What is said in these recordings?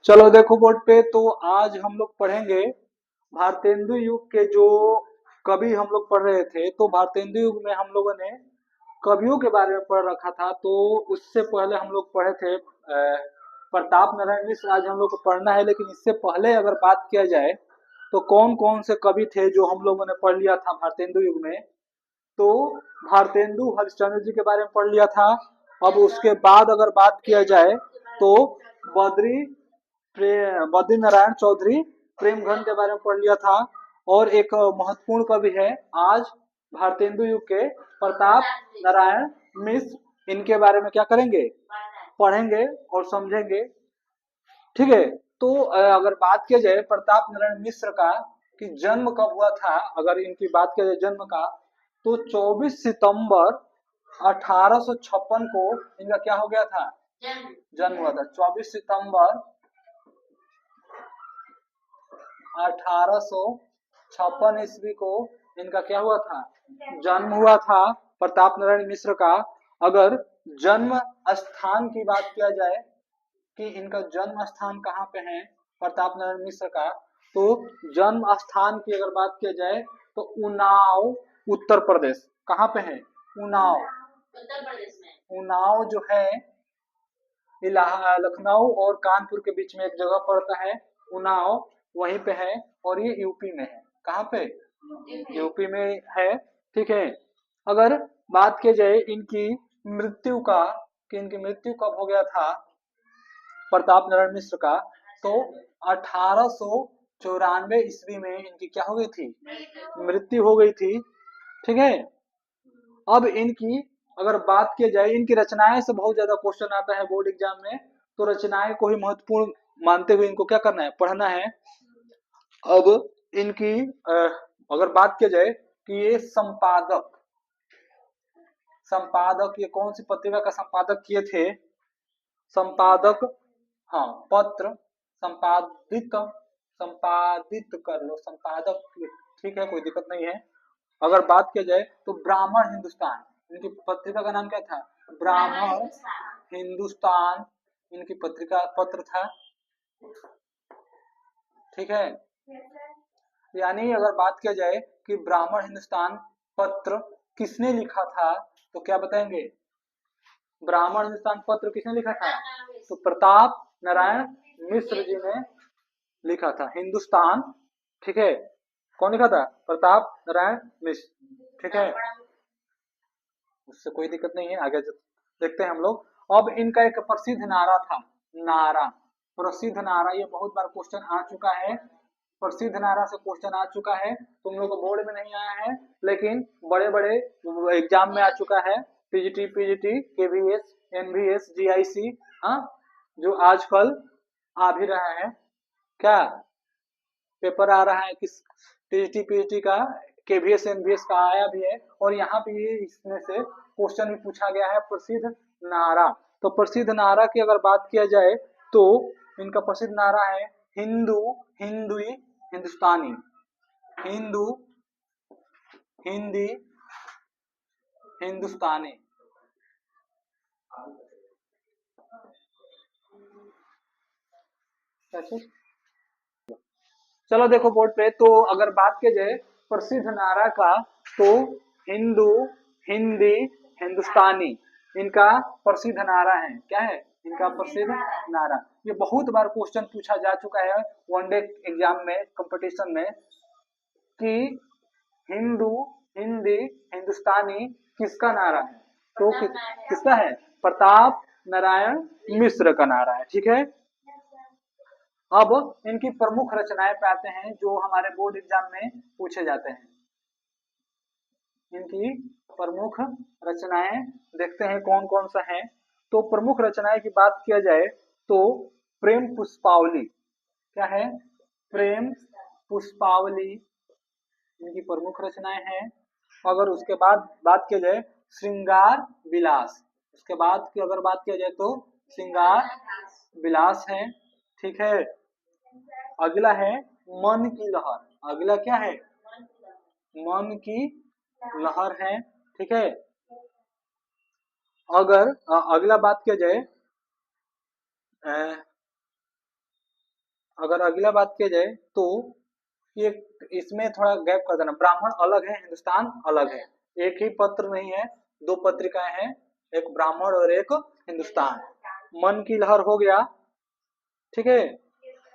चलो देखो बोर्ड पे। तो आज हम लोग पढ़ेंगे भारतेंदु युग के जो कवि हम लोग पढ़ रहे थे। तो भारतेंदु युग में हम लोगों ने कवियों के बारे में पढ़ रखा था। तो उससे पहले हम लोग पढ़े थे प्रताप नारायण मिश्र। आज हम लोग को पढ़ना है, लेकिन इससे पहले अगर बात किया जाए तो कौन कौन से कवि थे जो हम लोगों ने पढ़ लिया था भारतेंदु युग में। तो भारतेंदु हरिश्चंद्र जी के बारे में पढ़ लिया था। अब उसके बाद अगर बात किया जाए तो बद्री बद्री नारायण चौधरी प्रेमघन के बारे में पढ़ लिया था। और एक महत्वपूर्ण कवि है आज भारतेंदु युग के, प्रताप नारायण मिश्र। इनके बारे में क्या करेंगे, पढ़ेंगे और समझेंगे। ठीक है। तो अगर बात किया जाए प्रताप नारायण मिश्र का कि जन्म कब हुआ था, अगर इनकी बात किया जाए जन्म का, तो 24 सितंबर 1856 को इनका क्या हो गया था, जन्म हुआ था। 24 सितंबर 1856 ईस्वी को इनका क्या हुआ था, जन्म हुआ था प्रताप नारायण मिश्र का। अगर जन्म स्थान की बात किया जाए कि इनका जन्म स्थान कहाँ पे है प्रताप नारायण मिश्र का, तो जन्म स्थान की अगर बात किया जाए तो उन्नाव, उत्तर प्रदेश। कहाँ पे है, उन्नाव। उत्तर प्रदेश में उन्नाव जो है लखनऊ और कानपुर के बीच में एक जगह पड़ता है, उन्नाव, वहीं पे है। और ये यूपी में है। कहाँ पे, यूपी में है। ठीक है। अगर बात की जाए इनकी मृत्यु का कि इनकी मृत्यु कब हो गया था प्रताप नारायण मिश्र का, तो 1894 ईस्वी में इनकी क्या हो गई थी, मृत्यु हो गई थी। ठीक है। अब इनकी अगर बात की जाए, इनकी रचनाएं से बहुत ज्यादा क्वेश्चन आता है बोर्ड एग्जाम में। तो रचनाएं को ही महत्वपूर्ण मानते हुए इनको क्या करना है, पढ़ना है। अब इनकी अगर बात की जाए कि ये संपादक, ये कौन सी पत्रिका का संपादक किए थे, संपादक, हाँ, पत्र संपादित, संपादित कर लो, संपादक, ठीक है, कोई दिक्कत नहीं है। अगर बात किया जाए तो ब्राह्मण हिंदुस्तान, इनकी पत्रिका का नाम क्या था, ब्राह्मण हिंदुस्तान इनकी पत्रिका पत्र था। ठीक है। यानी अगर बात किया जाए कि ब्राह्मण हिंदुस्तान पत्र किसने लिखा था, तो क्या बताएंगे, ब्राह्मण हिंदुस्तान पत्र किसने लिखा था, तो प्रताप नारायण मिश्र जी ने लिखा था। हिंदुस्तान, ठीक है, कौन लिखा था, प्रताप नारायण मिश्र। ठीक है, उससे कोई दिक्कत नहीं है। आगे देखते हैं हम लोग। अब इनका एक प्रसिद्ध नारा था, नारा, प्रसिद्ध नारा, ये बहुत बार क्वेश्चन आ चुका है। प्रसिद्ध नारा से क्वेश्चन आ चुका है, तुम लोग को बोर्ड में नहीं आया है लेकिन बड़े बड़े एग्जाम में आ चुका है। पीजीटी, केवीएस, एनवीएस, जीआईसी, हाँ, जो आजकल आ भी रहा है। क्या पेपर आ रहा है किस, टीजीटी पीजीटी का, केवीएस एनवीएस का आया भी है। और यहाँ पे ये इसमें से क्वेश्चन भी पूछा गया है, प्रसिद्ध नारा। तो प्रसिद्ध नारा की अगर बात किया जाए तो इनका प्रसिद्ध नारा है हिंदू हिंदुई हिंदुस्तानी, हिंदू हिंदी हिंदुस्तानी। चलो देखो बोर्ड पे। तो अगर बात की जाए प्रसिद्ध नारा का, तो हिंदू हिंदी हिंदुस्तानी इनका प्रसिद्ध नारा है। क्या है इनका प्रसिद्ध नारा। ये बहुत बार क्वेश्चन पूछा जा चुका है वनडे एग्जाम में, कंपटीशन में, कि हिंदू हिंदी हिंदुस्तानी किसका नारा है, तो किसका है, प्रताप नारायण मिश्र का नारा है। ठीक है। अब इनकी प्रमुख रचनाएं पे आते हैं जो हमारे बोर्ड एग्जाम में पूछे जाते हैं। इनकी प्रमुख रचनाएं देखते हैं कौन कौन सा है। तो प्रमुख रचनाएं की बात किया जाए तो प्रेम पुष्पावली, क्या है, प्रेम पुष्पावली इनकी प्रमुख रचनाएं हैं। अगर उसके बाद बात किया जाए श्रृंगार विलास, उसके बाद की अगर बात किया जाए तो श्रृंगार विलास है। ठीक है। अगला है मन की लहर, अगला क्या है, मन की लहर है। ठीक है। अगर अगला बात किया जाए अगर अगला बात किया जाए तो ये इसमें थोड़ा गैप कर देना, ब्राह्मण अलग है, हिंदुस्तान अलग है, एक ही पत्र नहीं है, दो पत्रिकाएं हैं, एक ब्राह्मण और एक हिंदुस्तान। मन की लहर हो गया, ठीक है।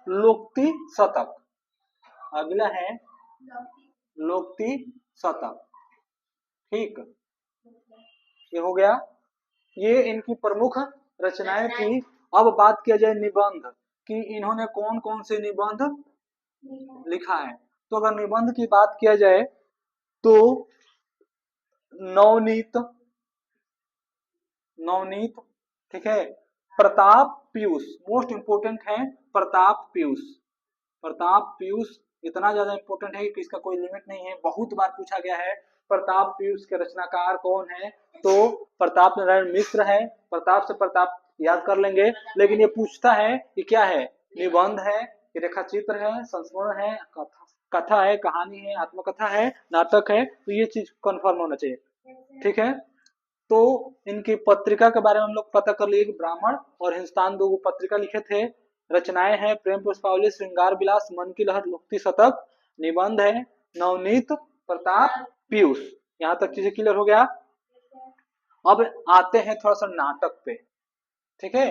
लोकती शतक, अगला है लोकती शतक, ठीक, ये हो गया, ये इनकी प्रमुख रचनाएं थी। अब बात किया जाए निबंध कि इन्होंने कौन कौन से निबंध लिखा है, तो अगर निबंध की बात किया जाए तो नवनीत, नवनीत, ठीक है, प्रताप पीयूष, मोस्ट इंपोर्टेंट है प्रताप पीयूष, प्रताप पीयूष इतना ज्यादा इंपोर्टेंट है कि इसका कोई लिमिट नहीं है, बहुत बार पूछा गया है। प्रताप पीयूष के रचनाकार कौन है, तो प्रताप नारायण मिश्र है, प्रताप से प्रताप याद कर लेंगे, लेकिन ये पूछता है कि क्या है, निबंध है, रेखा चित्र है, संस्मरण है, कथा है, कहानी है, आत्मकथा है, नाटक है, तो ये चीज कंफर्म होना चाहिए, ठीक है। तो इनकी पत्रिका के बारे में हम लोग पता कर लिए कि ब्राह्मण और हिंदुस्तान दो पत्रिका लिखे थे। रचनाएं हैं प्रेम पुष्पावली, श्रृंगार विलास, मन की लहर, लुक्ति शतक, निबंध है नवनीत, प्रताप, पीयूष, यहाँ तक चीजें क्लियर हो गया। अब आते हैं थोड़ा सा नाटक पे, ठीक है।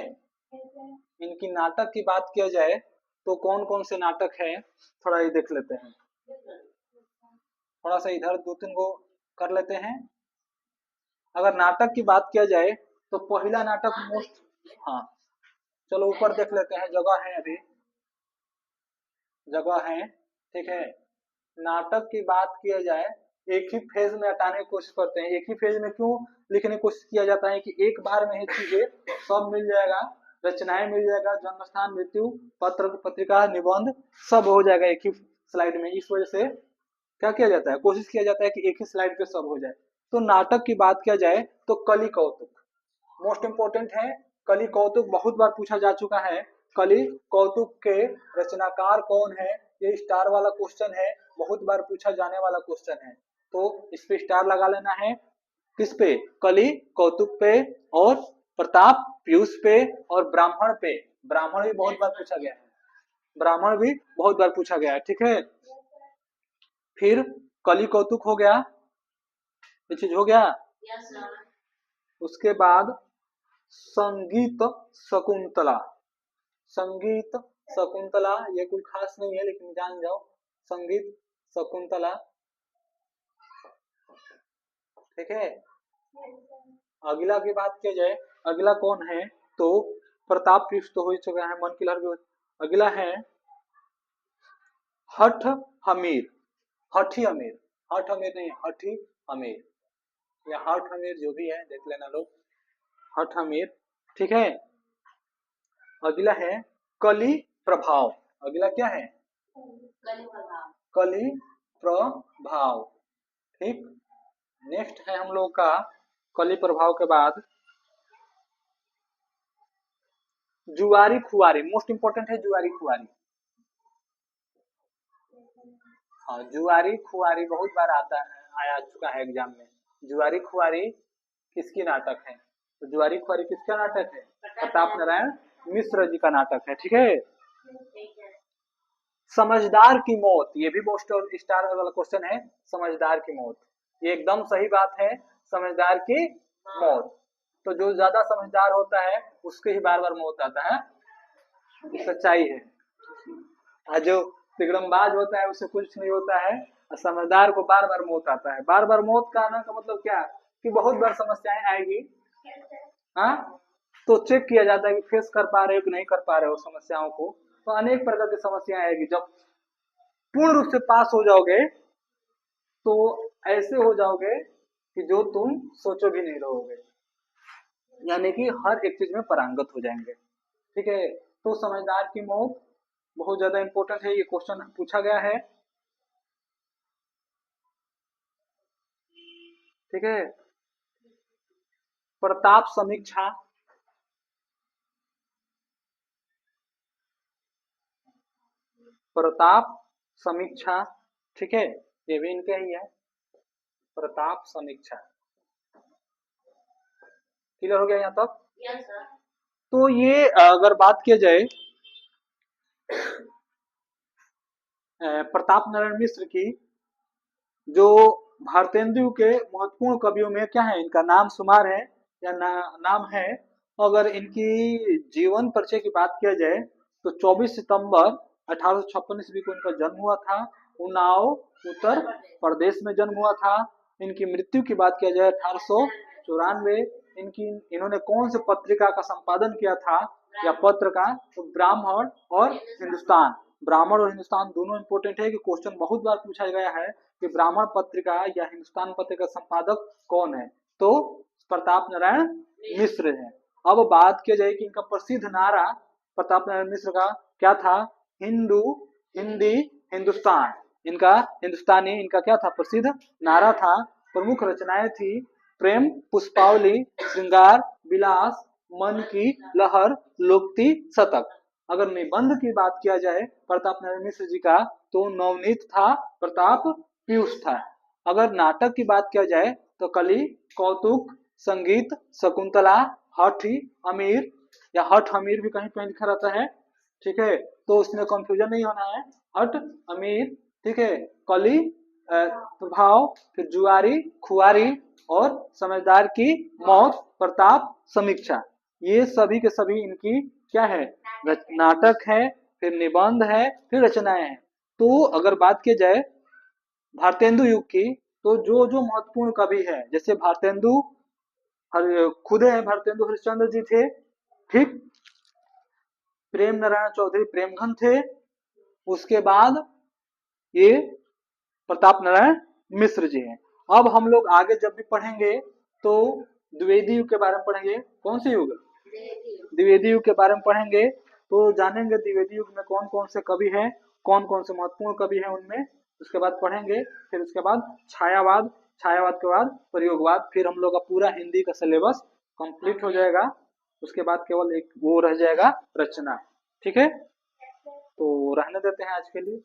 इनकी नाटक की बात किया जाए तो कौन कौन से नाटक है, थोड़ा ये देख लेते हैं, थोड़ा सा इधर दो तीन को कर लेते हैं। अगर नाटक की बात किया जाए तो पहला नाटक मोस्ट, हाँ चलो ऊपर देख लेते हैं, जगह है अभी, जगह है, ठीक है। नाटक की बात किया जाए, एक ही फेज में हटाने की कोशिश करते हैं, एक ही फेज में क्यों लिखने की कोशिश किया जाता है कि एक बार में ही चीजें सब मिल जाएगा, रचनाएं मिल जाएगा, जन्म स्थान, मृत्यु, पत्र पत्रिका, निबंध सब हो जाएगा एक ही स्लाइड में, इस वजह से क्या किया जाता है, कोशिश किया जाता है कि एक ही स्लाइड पे सब हो जाए। तो नाटक की बात किया जाए तो कलि कौतुक मोस्ट इंपोर्टेंट है, कलि कौतुक बहुत बार पूछा जा चुका है, कलि कौतुक के रचनाकार कौन है, ये स्टार वाला क्वेश्चन है, बहुत बार पूछा जाने वाला क्वेश्चन है, तो इस पे स्टार लगा लेना है, किस पे, कलि कौतुक पे, और प्रताप पीयूष पे, और ब्राह्मण पे, ब्राह्मण भी बहुत बार पूछा गया है, ब्राह्मण भी बहुत बार पूछा गया है, ठीक है। फिर कलि कौतुक हो गया, ये चीज हो गया, उसके बाद संगीत शकुंतला, संगीत शकुंतला ये कोई खास नहीं है लेकिन जान जाओ, संगीत शकुंतला, ठीक है। अगला की बात किया जाए, अगला कौन है, तो प्रताप पीयूष तो हो चुका है, मन की लहर भी, अगला है हठ हमीर, हठी अमीर, हठ अमीर नहीं हठी अमीर, या हठ अमीर जो भी है देख लेना लोग, हठ अमीर, ठीक है। अगला है कलि प्रभाव, अगला क्या है, कलि प्रभाव, ठीक। नेक्स्ट है हम लोग का कलि प्रभाव के बाद जुआरी खुआरी, मोस्ट इंपोर्टेंट है जुआरी खुआरी, हाँ जुआरी खुआरी बहुत बार आता है, आया चुका है एग्जाम में, जुआरी खुआरी किसकी नाटक है, तो जुआरी खुआरी किसका नाटक है, प्रताप नारायण मिश्र जी का नाटक है, ठीक है। समझदार की मौत, ये भी मोस्ट स्टार वाला क्वेश्चन है, समझदार की मौत, ये एकदम सही बात है, समझदार की मौत, तो जो ज्यादा समझदार होता है उसके ही बार बार मौत आता है, सच्चाई है, और जो तिगड़मबाज होता है उसे कुछ नहीं होता है, और समझदार को बार बार मौत आता है, बार बार मौत का आना का मतलब क्या, कि बहुत बार समस्याएं आएगी, हाँ, तो चेक किया जाता है कि फेस कर पा रहे हो कि नहीं कर पा रहे हो समस्याओं को, तो अनेक प्रकार की समस्याएं आएगी, जब पूर्ण रूप से पास हो जाओगे तो ऐसे हो जाओगे कि जो तुम सोचो भी नहीं रहोगे, यानी कि हर एक चीज में पारंगत हो जाएंगे, ठीक है। तो समझदार की मौत बहुत ज्यादा इंपॉर्टेंट है, ये क्वेश्चन पूछा गया है, ठीक है। प्रताप समीक्षा, प्रताप समीक्षा, ठीक है, ये भी इनके ही है, प्रताप समीक्षा, क्लियर हो गया यहाँ तक। तो ये अगर बात किया जाए प्रताप नारायण मिश्र की जो भारतेंदु के महत्वपूर्ण कवियों में क्या है, इनका नाम शुमार है या नाम है। अगर इनकी जीवन परिचय की बात किया जाए तो 24 सितंबर 1856 ईस्वी को इनका जन्म हुआ था। उन्नाव उत्तर प्रदेश में जन्म हुआ था। इनकी मृत्यु की बात किया जाए 1894। इन्होंने कौन से पत्रिका का संपादन किया था या पत्र का, तो ब्राह्मण और हिंदुस्तान। ब्राह्मण और हिंदुस्तान दोनों इंपॉर्टेंट है कि क्वेश्चन बहुत बार पूछा गया है कि ब्राह्मण पत्रिका या हिंदुस्तान पत्रिका संपादक कौन है, तो प्रताप नारायण मिश्र है। अब बात की जाए कि इनका प्रसिद्ध नारा प्रताप नारायण मिश्र का क्या था, हिंदू हिंदी हिंदुस्तान। इनका हिंदुस्तानी इनका क्या था, प्रसिद्ध नारा था। प्रमुख रचनाएं थी प्रेम पुष्पावली, श्रृंगार विलास, मन की लहर, लोकती शतक। अगर निबंध की बात किया जाए प्रताप नारायण मिश्र जी का तो नवनीत था, प्रताप पीयूष था। अगर नाटक की बात किया जाए तो कली, कौतुक, संगीत, शकुंतला, हठ अमीर या हठ अमीर भी कहीं पे लिखा रहता है, ठीक है, तो उसमें कंफ्यूजन नहीं होना है, हठ अमीर, ठीक है। कली, प्रभाव, फिर जुआरी, खुआरी और समझदार की मौत, प्रताप, समीक्षा। ये सभी के सभी इनकी क्या है, नाटक है, फिर निबंध है, फिर रचनाएं हैं। तो अगर बात की जाए भारतेंदु युग की, तो जो जो महत्वपूर्ण कवि है, जैसे भारतेंदु खुद है, भारतेंदु हरिश्चंद्र जी थे, ठीक। प्रेम नारायण चौधरी प्रेमघन थे। उसके बाद ये प्रताप नारायण मिश्र जी हैं। अब हम लोग आगे जब भी पढ़ेंगे तो द्विवेदी युग के बारे में पढ़ेंगे। कौन से युग, द्विवेदी युग के बारे में पढ़ेंगे, तो जानेंगे द्विवेदी युग में कौन कौन से कवि हैं, कौन कौन से महत्वपूर्ण कवि हैं उनमें। उसके बाद पढ़ेंगे, फिर उसके बाद छायावाद, छायावाद के बाद प्रयोगवाद, फिर हम लोग का पूरा हिंदी का सिलेबस कंप्लीट हो जाएगा। उसके बाद केवल एक वो रह जाएगा रचना, ठीक है। तो रहने देते हैं आज के लिए।